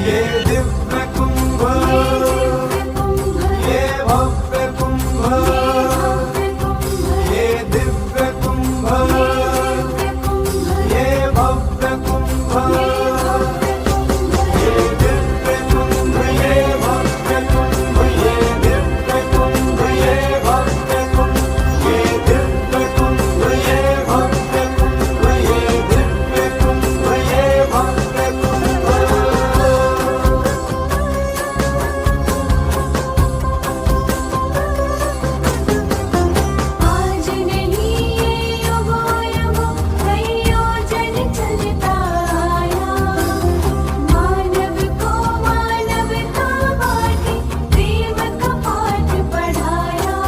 ये दिव्य कुंभ, ये भव्य कुंभ, ये दिव्य कुंभ, ये भव्य कुंभ, ये दिव्य कुंभ, ये भव्य कुंभ, ये दिव्य कुंभ, ये भव्य कुंभ, ये दिव्य कुंभ, ये भव्य कुंभ, ये दिव्य कुंभ, ये भव्य कुंभ। आज नहीं ये युगो युगो कईयों जन चलता आया, मानव को मानवता बांटी प्रेम का पाठ पढ़ाया।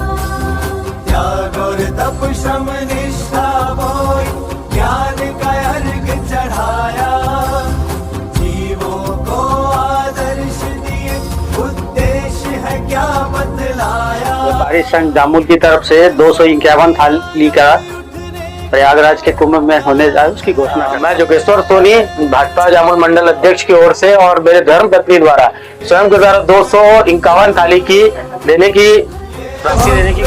त्याग और तप श्रम निष्ठा बोई ज्ञान का अर्घ चढ़ाया, जीवों को आदर्श दिए उद्देश्य है क्या बतलाया। व्यापारी संघ जामुल की तरफ से 251 थाली का प्रयागराज के कुंभ में होने जा उसकी घोषणा है। मैं जोगेश्वर सोनी भाजपा जामुल मंडल अध्यक्ष की ओर से और मेरे धर्म पत्नी द्वारा स्वयं के द्वारा 251 थाली की देने की राशि देने की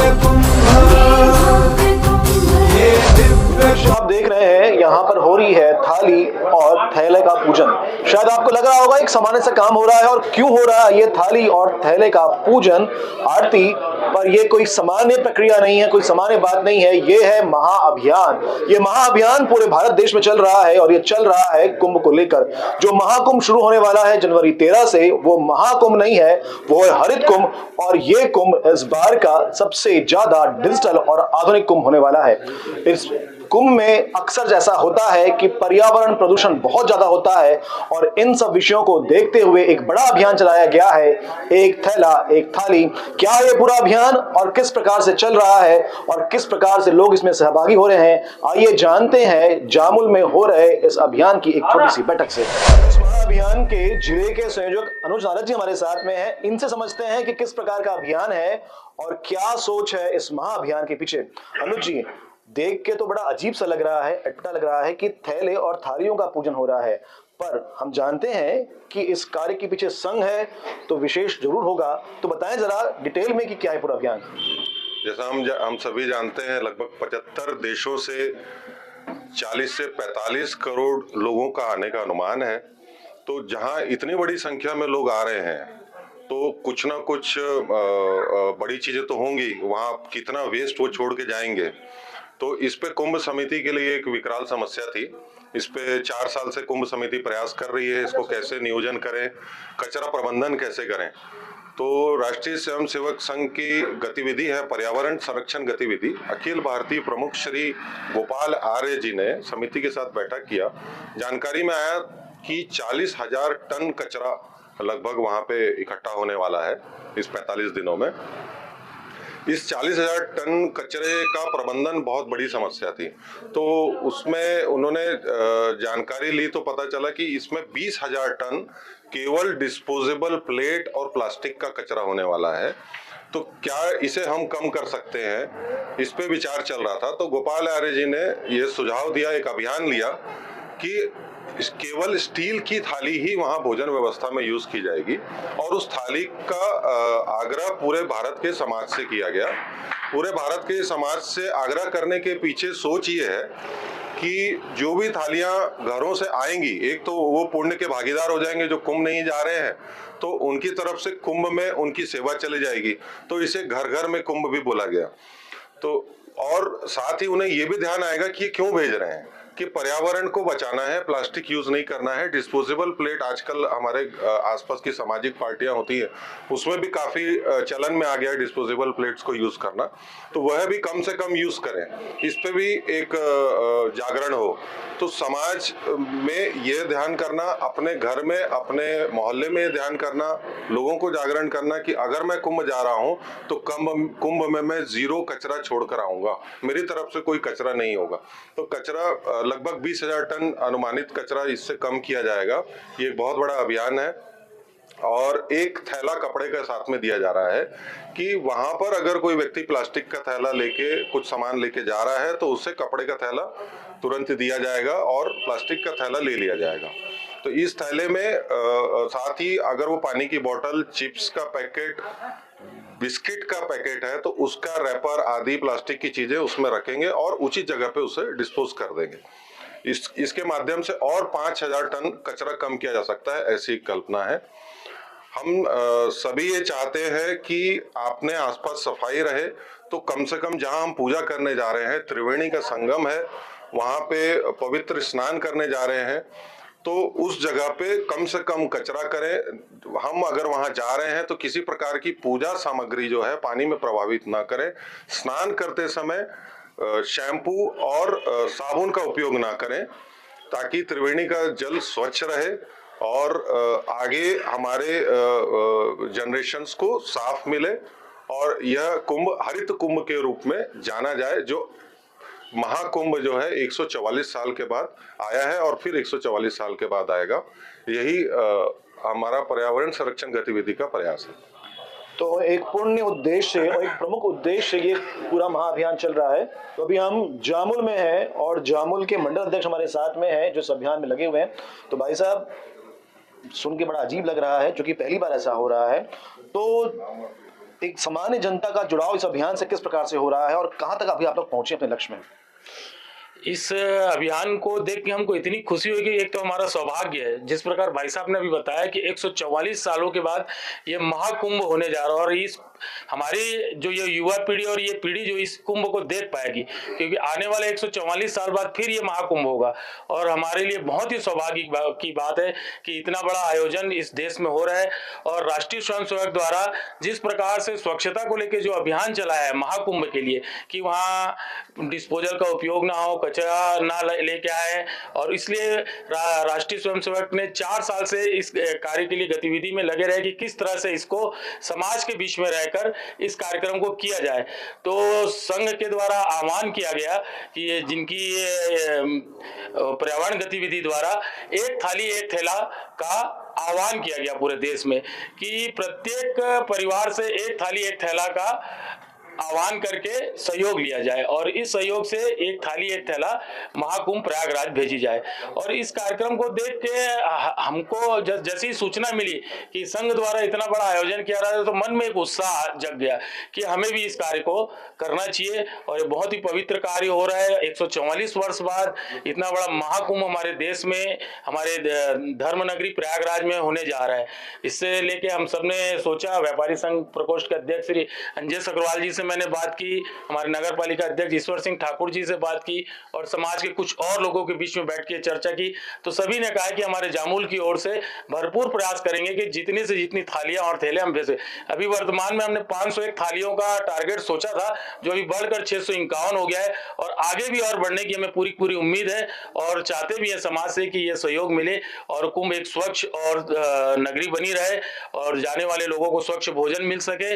ये दिव्य जो आप देख रहे हैं यहाँ पर हो रही है थाली और थैले का पूजन। शायद आपको लग रहा होगा एक सामान्य सा काम हो रहा है, और क्यों हो रहा है ये थाली और थैले का पूजन आरती, पर ये कोई सामान्य प्रक्रिया नहीं है, कोई सामान्य बात नहीं है। ये है महाअभियान। ये महाअभियान पूरे भारत देश में चल रहा है, और ये चल रहा है कुंभ को लेकर। जो महाकुंभ शुरू होने वाला है जनवरी 13 से, वो महाकुंभ नहीं है, वो है हरित कुंभ। और ये कुंभ इस बार का सबसे ज्यादा डिजिटल और आधुनिक कुंभ होने वाला है। इस कुंभ में अक्सर जैसा होता है कि पर्यावरण प्रदूषण बहुत ज्यादा होता है, और इन सब विषयों को देखते हुए एक बड़ा अभियान चलाया गया है, एक थैला एक थाली। क्या ये पूरा अभियान और किस प्रकार से चल रहा है और किस प्रकार से लोग इसमें सहभागी हो रहे हैं, आइए जानते हैं जामुल में हो रहे इस अभियान की एक छोटी सी बैठक से। इस महाअभियान के जिले के संयोजक अनुज नारद जी हमारे साथ में हैं। इनसे समझते हैं कि किस प्रकार का अभियान है और क्या सोच है इस महाअभियान के पीछे। अनुज जी, देख के तो बड़ा अजीब सा लग रहा है, अटपटा लग रहा है कि थैले और थालियों का पूजन हो रहा है, पर हम जानते हैं कि इस कार्य के पीछे संघ है तो विशेष जरूर होगा। तो बताएं जरा डिटेल में कि क्या है पूरा अभियान। जैसा हम सभी जानते हैं, लगभग 75 देशों से 40 से 45 करोड़ लोगों का आने का अनुमान है। तो जहां इतनी बड़ी संख्या में लोग आ रहे हैं तो कुछ ना कुछ बड़ी चीजें तो होंगी। वहां कितना वेस्ट वो छोड़ के जाएंगे। तो इस पे कुंभ समिति के लिए एक विकराल समस्या थी। इस पे 4 साल से कुंभ समिति प्रयास कर रही है, इसको कैसे नियोजन करें, कचरा प्रबंधन कैसे करें। तो राष्ट्रीय स्वयंसेवक संघ की गतिविधि है पर्यावरण संरक्षण गतिविधि। अखिल भारतीय प्रमुख श्री गोपाल आर्य जी ने समिति के साथ बैठक किया। जानकारी में आया कि 40,000 टन कचरा लगभग वहां पे इकट्ठा होने वाला है इस 45 दिनों में। इस 40,000 टन कचरे का प्रबंधन बहुत बड़ी समस्या थी। तो उसमें उन्होंने जानकारी ली तो पता चला कि इसमें 20,000 टन केवल डिस्पोजेबल प्लेट और प्लास्टिक का कचरा होने वाला है। तो क्या इसे हम कम कर सकते हैं, इस पे विचार चल रहा था। तो गोपाल आर्य जी ने ये सुझाव दिया, एक अभियान लिया कि केवल स्टील की थाली ही वहां भोजन व्यवस्था में यूज की जाएगी। और उस थाली का आग्रह पूरे भारत के समाज से किया गया। पूरे भारत के समाज से आग्रह करने के पीछे सोच ये है कि जो भी थालियां घरों से आएंगी, एक तो वो पुण्य के भागीदार हो जाएंगे जो कुंभ नहीं जा रहे हैं, तो उनकी तरफ से कुंभ में उनकी सेवा चली जाएगी। तो इसे घर घर में कुंभ भी बोला गया। तो और साथ ही उन्हें ये भी ध्यान आएगा कि ये क्यों भेज रहे हैं, कि पर्यावरण को बचाना है, प्लास्टिक यूज नहीं करना है। डिस्पोजेबल प्लेट आजकल हमारे आसपास की सामाजिक पार्टियां होती है, उसमें भी काफी चलन में आ गया है डिस्पोजेबल प्लेट्स को यूज करना। तो वह भी कम से कम यूज करें, इस पे भी एक जागरण हो। तो समाज में ये ध्यान करना, अपने घर में अपने मोहल्ले में ये ध्यान करना, लोगों को जागरण करना कि अगर मैं कुंभ जा रहा हूं तो कुंभ में मैं 0 कचरा छोड़कर आऊंगा, मेरी तरफ से कोई कचरा नहीं होगा। तो कचरा लगभग 20,000 टन अनुमानित कचरा इससे कम किया जाएगा। ये एक बहुत बड़ा अभियान है। और एक थैला कपड़े के साथ में दिया जा रहा है कि वहां पर अगर कोई व्यक्ति प्लास्टिक का थैला लेके कुछ सामान लेके जा रहा है तो उससे कपड़े का थैला तुरंत दिया जाएगा और प्लास्टिक का थैला ले लिया जाएगा। तो इस थैले में साथ ही अगर वो पानी की बोतल, चिप्स का पैकेट, बिस्किट का पैकेट है तो उसका रैपर आदि प्लास्टिक की चीजें उसमें रखेंगे और उचित जगह पे उसे डिस्पोज कर देंगे। इसके माध्यम से और 5000 टन कचरा कम किया जा सकता है, ऐसी कल्पना है। हम सभी ये चाहते हैं कि अपने आसपास सफाई रहे, तो कम से कम जहां हम पूजा करने जा रहे हैं, त्रिवेणी का संगम है, वहां पे पवित्र स्नान करने जा रहे हैं, तो उस जगह पे कम से कम कचरा करें। हम अगर वहां जा रहे हैं तो किसी प्रकार की पूजा सामग्री जो है पानी में प्रभावित ना करें। स्नान करते समय शैम्पू और साबुन का उपयोग ना करें, ताकि त्रिवेणी का जल स्वच्छ रहे और आगे हमारे जनरेशंस को साफ मिले और यह कुंभ हरित कुंभ के रूप में जाना जाए, जो महाकुंभ जो है 144 साल के बाद आया है और फिर 144 साल के बाद आएगा। यही हमारा पर्यावरण संरक्षण गतिविधि का प्रयास है। तो एक पुण्य उद्देश्य और एक प्रमुख उद्देश्य ये पूरा महाअभियान चल रहा है। तो अभी हम जामुल में हैं और जामुल के मंडल अध्यक्ष हमारे साथ में हैं जो इस अभियान में लगे हुए हैं। तो भाई साहब, सुन के बड़ा अजीब लग रहा है क्योंकि पहली बार ऐसा हो रहा है। तो एक सामान्य जनता का जुड़ाव इस अभियान से किस प्रकार से हो रहा है और कहां तक अभी आप लोग पहुंचे अपने लक्ष्य में? इस अभियान को देख के हमको इतनी खुशी हुई कि एक तो हमारा सौभाग्य है, जिस प्रकार भाई साहब ने अभी बताया कि 144 सालों के बाद ये महाकुंभ होने जा रहा है और इस हमारी जो ये युवा पीढ़ी और ये पीढ़ी जो इस कुंभ को देख पाएगी, क्योंकि आने वाले 144 साल बाद फिर ये महाकुंभ होगा। और हमारे लिए बहुत ही सौभाग्य की बात है कि इतना बड़ा आयोजन इस देश में हो रहा है और राष्ट्रीय स्वयंसेवक द्वारा जिस प्रकार से स्वच्छता को लेकर जो अभियान चलाया है महाकुंभ के लिए, कि वहाँ डिस्पोजल का उपयोग ना हो, कचरा ना लेके आए, और इसलिए राष्ट्रीय स्वयंसेवक ने 4 साल से इस कार्य के लिए गतिविधि में लगे रहे कि किस तरह से इसको समाज के बीच में रहकर इस कार्यक्रम को किया जाए। तो संघ के द्वारा आह्वान किया गया कि जिनकी पर्यावरण गतिविधि द्वारा एक थाली एक थैला का आह्वान किया गया पूरे देश में, कि प्रत्येक परिवार से एक थाली एक थैला का आह्वान करके सहयोग लिया जाए और इस सहयोग से एक थाली एक थैला महाकुंभ प्रयागराज भेजी जाए। और इस कार्यक्रम को देख के हमको जैसी सूचना मिली कि संघ द्वारा इतना बड़ा आयोजन किया रहा है, तो मन में एक उत्साह जग गया कि हमें भी इस कार्य को करना चाहिए। और ये बहुत ही पवित्र कार्य हो रहा है। 144 वर्ष बाद इतना बड़ा महाकुंभ हमारे देश में, हमारे धर्म नगरी प्रयागराज में होने जा रहा है। इससे लेके हम सब ने सोचा, व्यापारी संघ प्रकोष्ठ के अध्यक्ष श्री अंजेश अग्रवाल जी से मैंने बात की, हमारे नगर पालिका अध्यक्ष ईश्वर सिंह ठाकुर जी से बात की और समाज के कुछ और लोगों के बीच में बैठ के चर्चा की। तो सभी ने कहा कि हमारे जामुल की ओर से भरपूर प्रयास करेंगे कि जितनी से जितनी थालियां और थैले हम भेजे। अभी वर्तमान में हमने 501 थालियों का टारगेट सोचा था, जो अभी बढ़कर 651 हो गया है और आगे भी और बढ़ने की हमें पूरी उम्मीद है और चाहते भी है समाज से कि यह सहयोग मिले और कुंभ एक स्वच्छ और नगरी बनी रहे और जाने वाले लोगों को स्वच्छ भोजन मिल सके।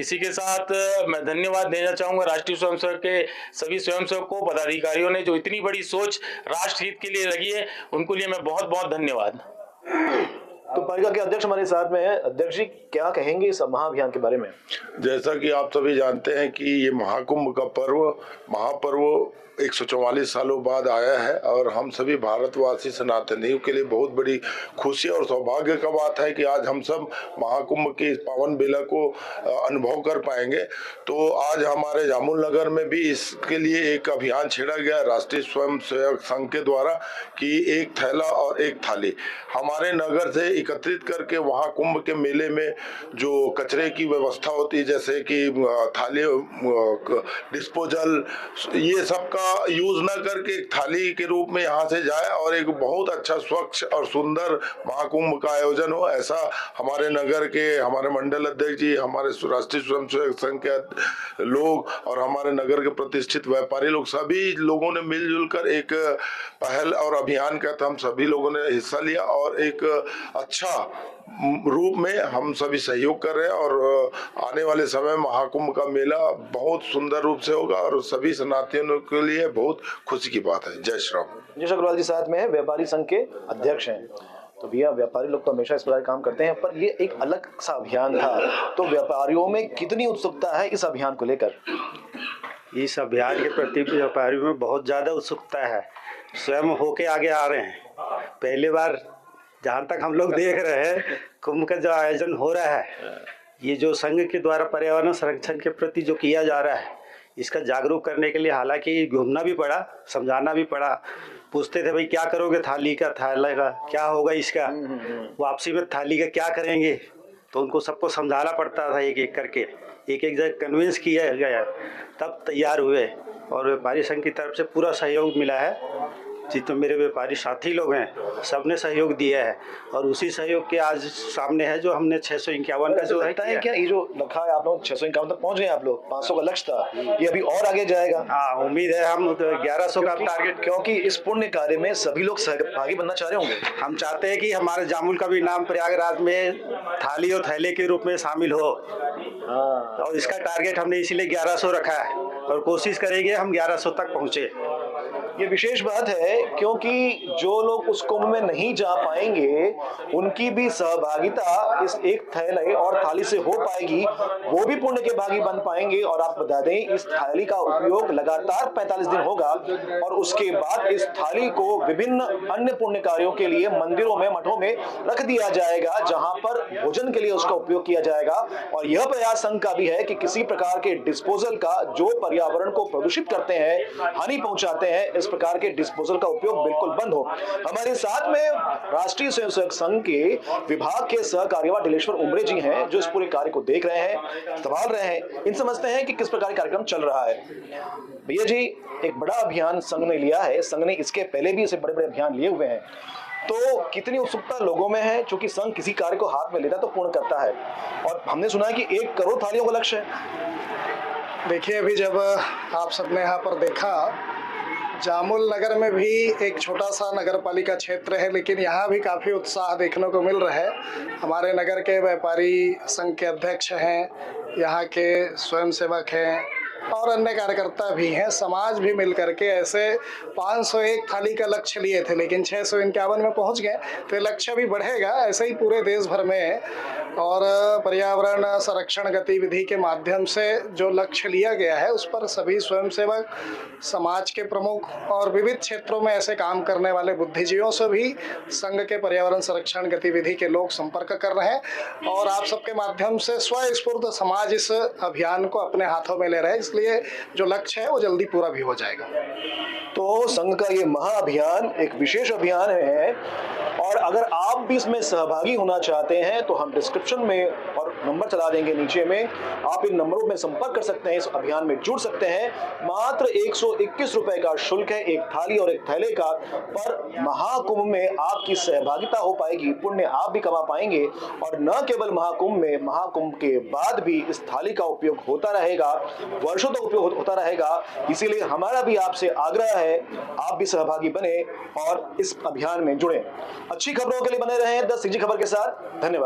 इसी के साथ मैं धन्यवाद देना चाहूंगा राष्ट्रीय स्वयंसेवक के सभी स्वयंसेवकों, पदाधिकारियों ने जो इतनी बड़ी सोच राष्ट्र हित के लिए लगी है, उनको लिए मैं बहुत बहुत धन्यवाद। तो पालिका के अध्यक्ष हमारे साथ में है। अध्यक्ष जी, क्या कहेंगे इस महाअभियान के बारे में? जैसा कि आप सभी जानते हैं कि ये महाकुंभ का महापर्व 144 सालों बाद आया है और हम सभी भारतवासी सनातनियों के लिए बहुत बड़ी खुशी और सौभाग्य का बात है कि आज हम सब महाकुंभ की इस पावन बेला को अनुभव कर पाएंगे। तो आज हमारे जामुल नगर में भी इसके लिए एक अभियान छेड़ा गया राष्ट्रीय स्वयंसेवक संघ के द्वारा कि एक थैला और एक थाली हमारे नगर से एकत्रित करके वहाँ कुंभ के मेले में जो कचरे की व्यवस्था होती है, जैसे कि थाली, डिस्पोजल, ये सब का यूज न करके एक थाली के रूप में यहाँ से जाए और एक बहुत अच्छा स्वच्छ और सुंदर महाकुंभ का आयोजन हो, ऐसा हमारे नगर के हमारे मंडल अध्यक्ष जी, हमारे राष्ट्रीय स्वयंसेवक संघ के लोग और हमारे नगर के प्रतिष्ठित व्यापारी लोग, सभी लोगों ने मिलजुल कर एक पहल और अभियान का हम सभी लोगों ने हिस्सा लिया और एक अच्छा रूप में हम सभी सहयोग कर रहे हैं और आने वाले समय महाकुंभ का मेला बहुत सुंदर रूप से होगा और सभी सनातनियों के लिए बहुत खुशी की बात है। जय श्री राम। अंजेश अग्रवाल जी साथ में है, व्यापारी संघ के अध्यक्ष हैं। तो भैया, व्यापारी लोग तो हमेशा इस प्रकार काम करते हैं, पर ये एक अलग सा अभियान था, तो व्यापारियों में कितनी उत्सुकता है इस अभियान को लेकर? इस अभियान के प्रति व्यापारियों में बहुत ज़्यादा उत्सुकता है, स्वयं होके आगे आ रहे हैं। पहली बार जहाँ तक हम लोग देख रहे हैं कुंभ का जो आयोजन हो रहा है, ये जो संघ के द्वारा पर्यावरण संरक्षण के प्रति जो किया जा रहा है, इसका जागरूक करने के लिए हालांकि घूमना भी पड़ा, समझाना भी पड़ा। पूछते थे भाई क्या करोगे थाली का क्या होगा इसका, वापसी में थाली का क्या करेंगे, तो उनको सबको समझाना पड़ता था एक एक करके, एक एक जगह कन्विंस किया गया, तब तैयार हुए। और व्यापारी संघ की तरफ से पूरा सहयोग मिला है। जितने मेरे व्यापारी साथी लोग हैं सबने सहयोग दिया है, और उसी सहयोग के आज सामने है जो हमने 651 का जो लगता है क्या ये जो रखा है आप लोग 651 तक पहुंच गए आप लोग? 500 का लक्ष्य था, ये अभी और आगे जाएगा? हाँ, उम्मीद है हम 1100 का टारगेट, क्योंकि इस पुण्य कार्य में सभी लोग सहभागी बनना चाह रहे होंगे। हम चाहते हैं कि हमारे जामुल का भी नाम प्रयागराज में थाली और थैले के रूप में शामिल हो, और इसका टारगेट हमने इसीलिए 1100 रखा है, और कोशिश करेंगे हम 1100 तक पहुँचे। ये विशेष बात है क्योंकि जो लोग उस कुंभ में नहीं जा पाएंगे उनकी भी सहभागिता इस एक थैले और थाली से हो पाएगी, वो भी पुण्य के भागी बन पाएंगे। और आप बता दें इस थाली का उपयोग लगातार 45 दिन होगा, और उसके बाद इस थाली को विभिन्न अन्य पुण्य कार्यों के लिए मंदिरों में, मठों में रख दिया जाएगा, जहां पर भोजन के लिए उसका उपयोग किया जाएगा। और यह प्रयास संघ का भी है कि किसी प्रकार के डिस्पोजल का जो पर्यावरण को प्रदूषित करते हैं, हानि पहुंचाते हैं, इस प्रकार के डिस्पोजल का उपयोग बिल्कुल बंद हो। हमारे साथ में राष्ट्रीय स्वयंसेवक संघ के विभाग के सह कार्यवाह दिलेश्वर उमरे जी हैं, जो इस पूरे कार्य को देख रहे हैं, संभाल रहे हैं। इन समझते हैं कि किस प्रकार कार्यक्रम चल रहा है। भैया जी, एक बड़ा अभियान संघ ने लिया है, संघ ने इसके पहले भी ऐसे बड़े बड़े अभियान लिए हुए हैं, तो कितनी उत्सुकता लोगों में है? क्योंकि संघ किसी कार्य को हाथ में लेता तो पूर्ण करता है, और हमने सुना है कि 1 करोड़ थालियों का लक्ष्य है। देखिए, अभी जब आप सबने यहाँ पर देखा, जामुल नगर में भी एक छोटा सा नगर पालिका क्षेत्र है, लेकिन यहाँ भी काफ़ी उत्साह देखने को मिल रहा है। हमारे नगर के व्यापारी संघ के अध्यक्ष हैं, यहाँ के स्वयंसेवक हैं, और अन्य कार्यकर्ता भी हैं, समाज भी मिल करके ऐसे 501 थाली का लक्ष्य लिए थे, लेकिन 651 में पहुंच गए। तो लक्ष्य भी बढ़ेगा ऐसे ही पूरे देश भर में। और पर्यावरण संरक्षण गतिविधि के माध्यम से जो लक्ष्य लिया गया है, उस पर सभी स्वयंसेवक, समाज के प्रमुख और विविध क्षेत्रों में ऐसे काम करने वाले बुद्धिजीवियों से भी संघ के पर्यावरण संरक्षण गतिविधि के लोग संपर्क कर रहे हैं, और आप सबके माध्यम से स्वस्फूर्त समाज इस अभियान को अपने हाथों में ले रहे हैं। इसलिए जो लक्ष्य है वो जल्दी पूरा भी हो जाएगा। तो संघ का ये महाअभियान एक विशेष अभियान है, और अगर आप भी इसमें सहभागी होना चाहते हैं तो हम डिस्क्रिप्शन में और नंबर चला देंगे नीचे में, आप इन नंबरों में संपर्क कर सकते हैं, इस अभियान में जुड़ सकते हैं। मात्र 121 रुपए का शुल्क है एक थाली और एक थैले का, पर महाकुंभ में आपकी सहभागिता हो पाएगी, पुण्य आप भी कमा पाएंगे। और न केवल महाकुंभ में, महाकुंभ के बाद भी इस थाली का उपयोग होता रहेगा, वर्षों तक उपयोग होता रहेगा। इसीलिए हमारा भी आपसे आग्रह है, आप भी सहभागी बने और इस अभियान में जुड़े। अच्छी खबरों के लिए बने रहें द सीजी खबर के साथ। धन्यवाद।